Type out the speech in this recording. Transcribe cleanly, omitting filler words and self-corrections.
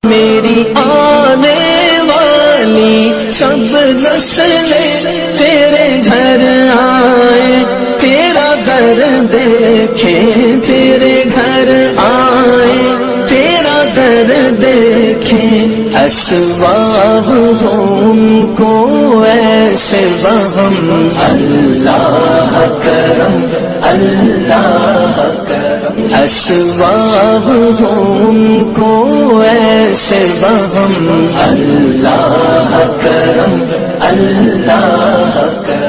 मेरी आने वाली सब नस्लें तेरे घर आए, तेरा घर देखे, तेरे घर आए, तेरा घर देखे। असबाब हो उनको ऐसे वहम, अल्लाह करम, अल्लाह करम। असबाब हो उनको ऐसे वहम, अल्लाह करम, अल्लाह करम।